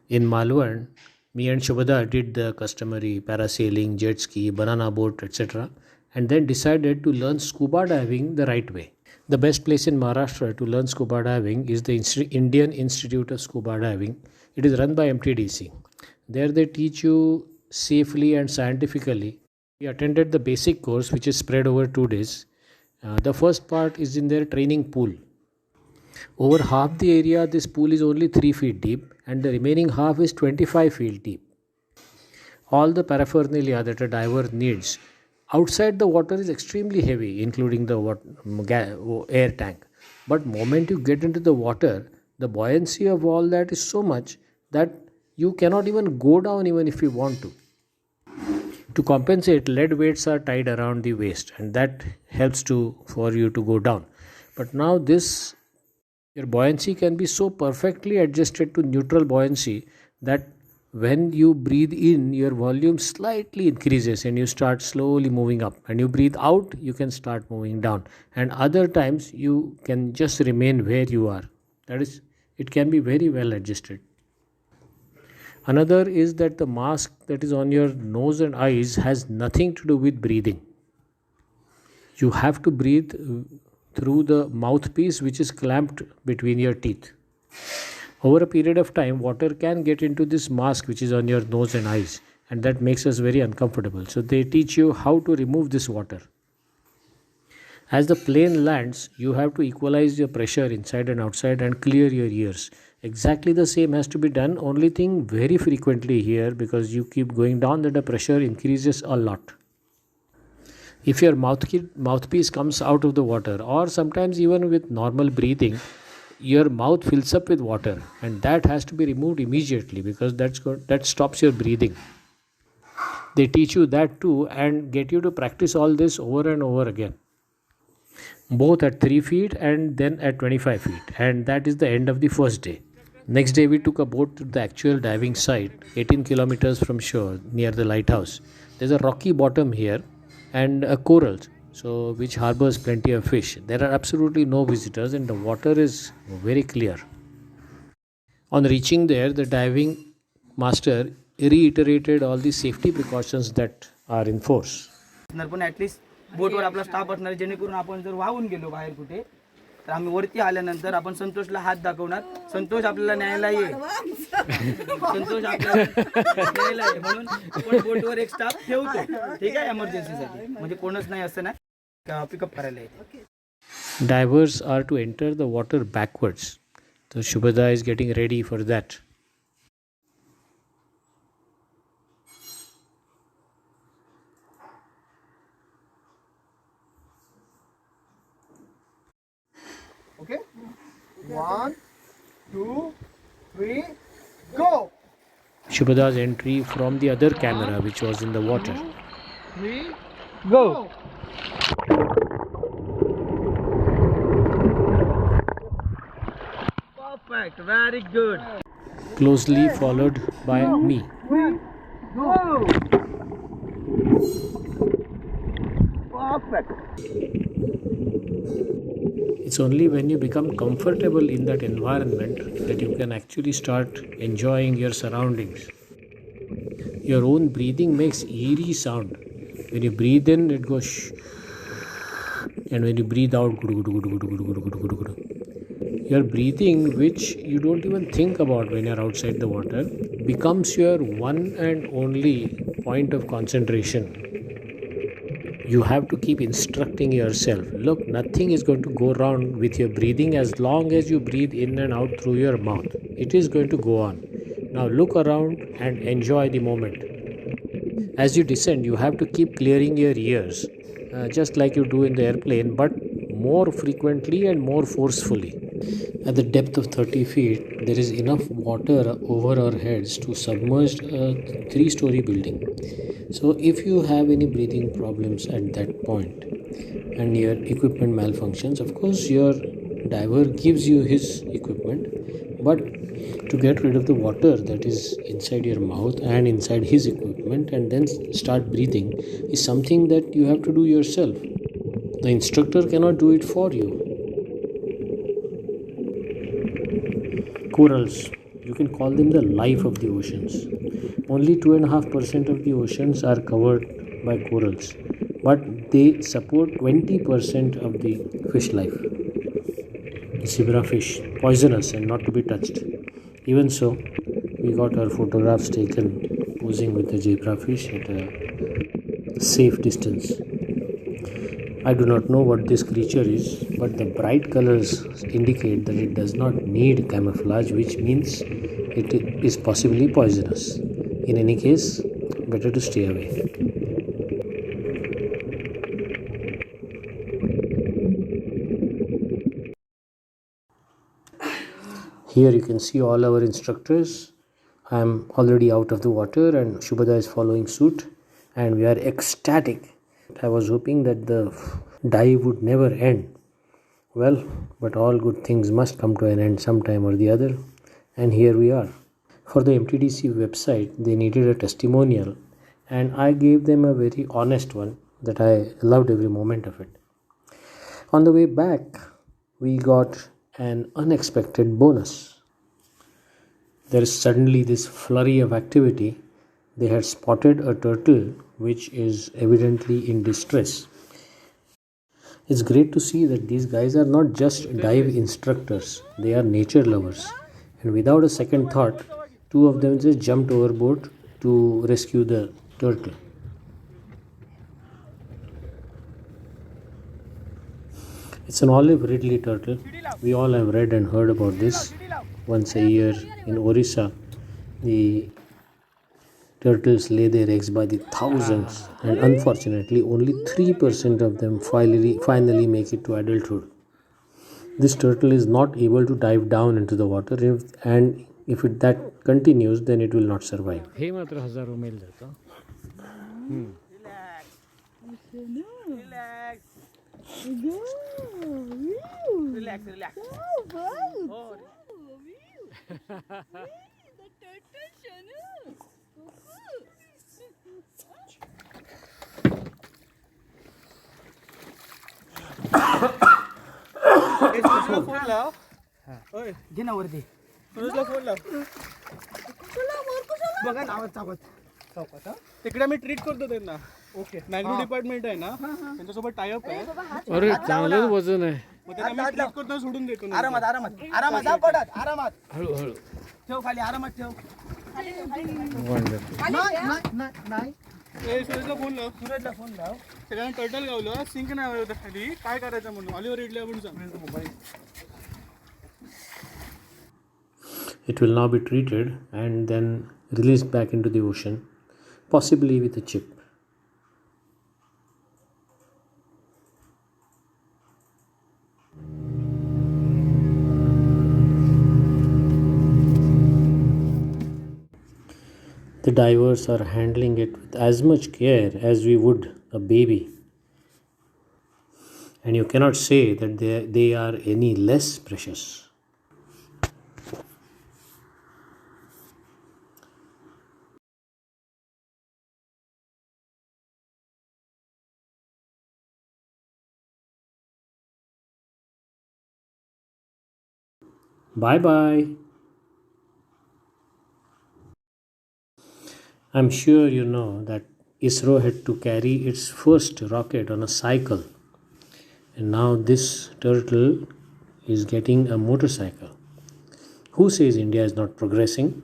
In Malvan, me and Shubhada did the customary parasailing, jet ski, banana boat, etc. and then decided to learn scuba diving the right way. The best place in Maharashtra to learn scuba diving is the Indian Institute of Scuba Diving. It is run by MTDC. There they teach you safely and scientifically. We attended the basic course, which is spread over 2 days. The first part is in their training pool. Over half the area, this pool is only 3 feet deep, and the remaining half is 25 feet deep. All the paraphernalia that a diver needs outside the water is extremely heavy, including the air tank. But moment you get into the water, the buoyancy of all that is so much that you cannot even go down even if you want to. To compensate, lead weights are tied around the waist, and that helps to for you to go down. But now this your buoyancy can be so perfectly adjusted to neutral buoyancy that when you breathe in, your volume slightly increases and you start slowly moving up. And you breathe out, you can start moving down. And other times, you can just remain where you are. That is, it can be very well adjusted. Another is that the mask that is on your nose and eyes has nothing to do with breathing. You have to breathe through the mouthpiece which is clamped between your teeth. Over a period of time, water can get into this mask which is on your nose and eyes, and that makes us very uncomfortable. So they teach you how to remove this water. As the plane lands, you have to equalize your pressure inside and outside and clear your ears. Exactly the same has to be done, only thing very frequently here because you keep going down that the pressure increases a lot. If your mouthpiece comes out of the water, or sometimes even with normal breathing, your mouth fills up with water, and that has to be removed immediately because that stops your breathing. They teach you that too and get you to practice all this over and over again, both at 3 feet and then at 25 feet, and that is the end of the first day. Next day we took a boat to the actual diving site 18 kilometers from shore near the lighthouse. There's a rocky bottom here and a coral, so which harbors plenty of fish. There are absolutely no visitors and the water is very clear. On reaching there, the diving master reiterated all the safety precautions that are in force. पण at least बोटवर आपला staff असणार जेणेकरून आपण जर वाहून गेलो बाहेर कुठे तर आम्ही वरती आल्यानंतर आपण संतोषला हात दाखवणार, संतोष आपल्याला न्यायला ये, संतोष आपल्याला न्यायला ये म्हणून आपण बोटवर एक स्टाफ ठेवतो. ठीक आहे, एमर्जन्सीसाठी म्हणजे कोणच नाही असं ना पिकअप करायला येते. Divers are to enter the water backwards. So Shubhada is getting ready for that. Okay, 1, 2, 3, go. Shubhada's entry from the other camera which was in the water. 3, go. Perfect, very good. Closely followed by me. 3, go. Perfect. It's only when you become comfortable in that environment that you can actually start enjoying your surroundings. Your own breathing makes eerie sound. When you breathe in, it goes shh, and when you breathe out, your breathing, which you don't even think about when you're outside the water, becomes your one and only point of concentration. You have to keep instructing yourself. Look, nothing is going to go wrong with your breathing as long as you breathe in and out through your mouth. It is going to go on. Now look around and enjoy the moment. As you descend, you have to keep clearing your ears, just like you do in the airplane, but more frequently and more forcefully. At the depth of 30 feet, there is enough water over our heads to submerge a 3-story building. So if you have any breathing problems at that point and your equipment malfunctions, of course your diver gives you his equipment, but to get rid of the water that is inside your mouth and inside his equipment and then start breathing is something that you have to do yourself. The instructor cannot do it for you. Corals, You can call them the life of the oceans. Only 2.5% of the oceans are covered by corals, but they support 20% of the fish life. Zebrafish, poisonous and not to be touched. Even so, we got our photographs taken posing with the zebrafish at a safe distance. I do not know what this creature is, but the bright colors indicate that it does not need camouflage, which means it is possibly poisonous. In any case, better to stay away. Here you can see all our instructors. I am already out of the water and Shubhada is following suit, and we are ecstatic. I was hoping that the dive would never end. Well, but all good things must come to an end sometime or the other, and here we are. For the MTDC website, they needed a testimonial, and I gave them a very honest one that I loved every moment of it. On the way back, we got an unexpected bonus. There is suddenly this flurry of activity. They had spotted a turtle which is evidently in distress. It's great to see that these guys are not just dive instructors, they are nature lovers. And without a second thought, two of them just jumped overboard to rescue the turtle. It's an olive ridley turtle. We all have read and heard about this. Once a year in Orissa, the turtles lay their eggs by the thousands, and unfortunately, only 3% of them finally make it to adulthood. This turtle is not able to dive down into the water, and if that continues, then it will not survive. हे मात्र हजारो मैल जातं. Relax. Phone लाव. ओय, घे ना वरती. सुरेशला phone लाव. बघा ना आवाज चौकात. तिकडे मी ट्रीट करतो त्यांना. ओके. मॅग्रो डिपार्टमेंट आहे ना, त्यांच्यासोबत टायअप आहे. अरे चांगलंच वजन आहे. मग त्यांना मी ट्रीट करतो सोडून देतो. आरामात जा पडत आरामात. हळूहळू. ठेव खाली आरामात ठेव. नाही. सुरेशला फोन लाव. सगळ्यांना टर्टल गावलं. सिंक नाही होतं खाली. काय करायचं म्हणून ऑलिव्हर रिडले आपण सांग mobile. It will now be treated and then released back into the ocean, possibly with a chip. The divers are handling it with as much care as we would a baby. And you cannot say that they are any less precious. Bye-bye. I'm sure you know that ISRO had to carry its first rocket on a cycle, and now this turtle is getting a motorcycle. Who says India is not progressing?